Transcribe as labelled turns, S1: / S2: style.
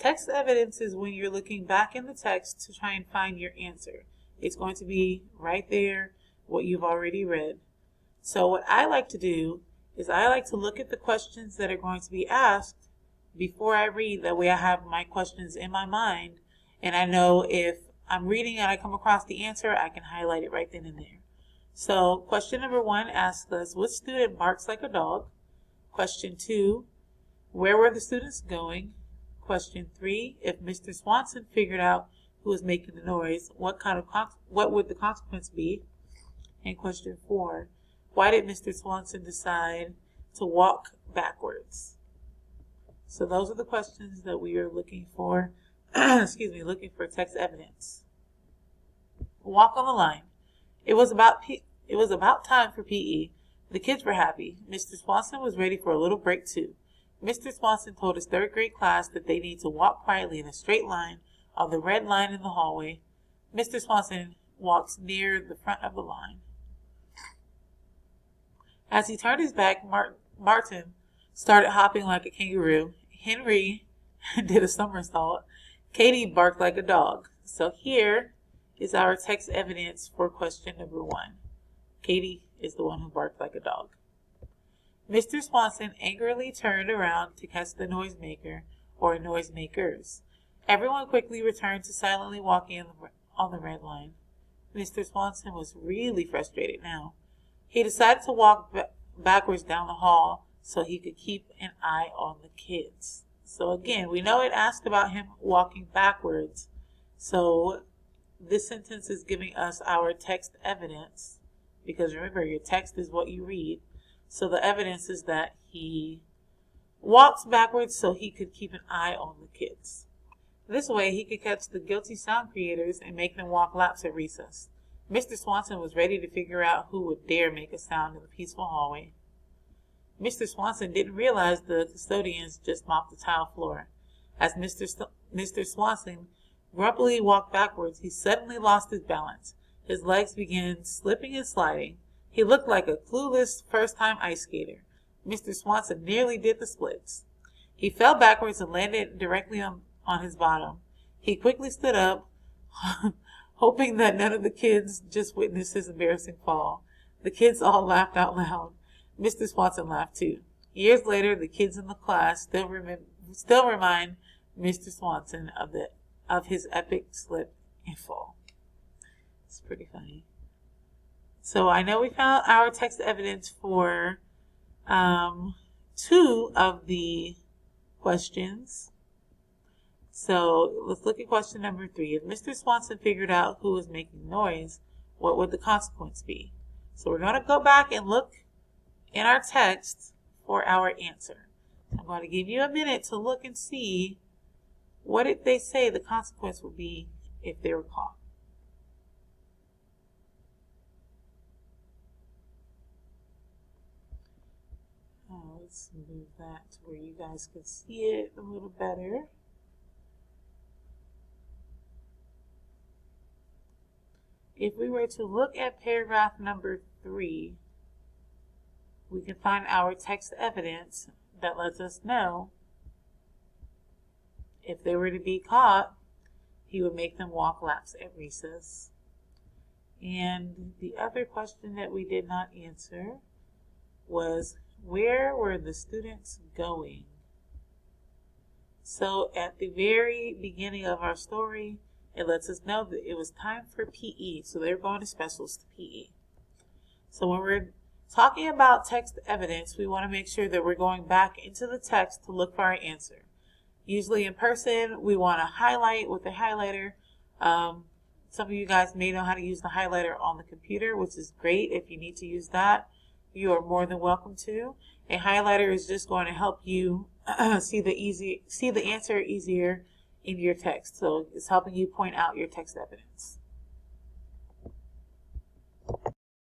S1: Text evidence is when you're looking back in the text to try and find your answer. It's going to be right there, what you've already read. So what I like to do is I like to look at the questions that are going to be asked before I read. That way I have my questions in my mind, and I know if I'm reading and I come across the answer, I can highlight it right then and there. So question number 1 asks us, what student barks like a dog? Question 2, where were the students going? Question 3, if Mr. Swanson figured out who was making the noise, what would the consequence be? And question 4, why did Mr. Swanson decide to walk backwards? So those are the questions that we are looking for, looking for text evidence. Walk on the line. It was about time for PE. The kids were happy. Mr. Swanson was ready for a little break too. Mr. Swanson told his 3rd grade class that they need to walk quietly in a straight line on the red line in the hallway. Mr. Swanson walked near the front of the line. As he turned his back, Martin started hopping like a kangaroo. Henry did a somersault. Katie barked like a dog. So here is our text evidence for question number 1. Katie is the one who barked like a dog. Mr. Swanson angrily turned around to catch the noisemaker or noisemakers. Everyone quickly returned to silently walking on the red line. Mr. Swanson was really frustrated now. He decided to walk backwards down the hall so he could keep an eye on the kids. So again, we know it asked about him walking backwards. So this sentence is giving us our text evidence, because remember, your text is what you read. So the evidence is that he walked backwards so he could keep an eye on the kids. This way, he could catch the guilty sound creators and make them walk laps at recess. Mr. Swanson was ready to figure out who would dare make a sound in the peaceful hallway. Mr. Swanson didn't realize the custodians just mopped the tile floor. As Mr. Swanson grumpily walked backwards, he suddenly lost his balance. His legs began slipping and sliding. He looked like a clueless first-time ice skater. Mr. Swanson nearly did the splits. He fell backwards and landed directly on his bottom. He quickly stood up, hoping that none of the kids just witnessed his embarrassing fall. The kids all laughed out loud. Mr. Swanson laughed too. Years later, the kids in the class still remind Mr. Swanson of his epic slip and fall. It's pretty funny. So I know we found our text evidence for 2 of the questions. So let's look at question number 3. If Mr. Swanson figured out who was making noise, what would the consequence be? So we're going to go back and look in our text for our answer. I'm going to give you a minute to look and see what did they say the consequence would be if they were caught. Let's move that to where you guys can see it a little better. If we were to look at paragraph number 3, we can find our text evidence that lets us know if they were to be caught, he would make them walk laps at recess. And the other question that we did not answer was, where were the students going? So at the very beginning of our story, it lets us know that it was time for PE. So they're going to specials to PE. So when we're talking about text evidence, we want to make sure that we're going back into the text to look for our answer. Usually in person, we want to highlight with the highlighter. Some of you guys may know how to use the highlighter on the computer, which is great. If you need to use that, you are more than welcome to. A highlighter is just going to help you see the answer easier in your text. So it's helping you point out your text evidence.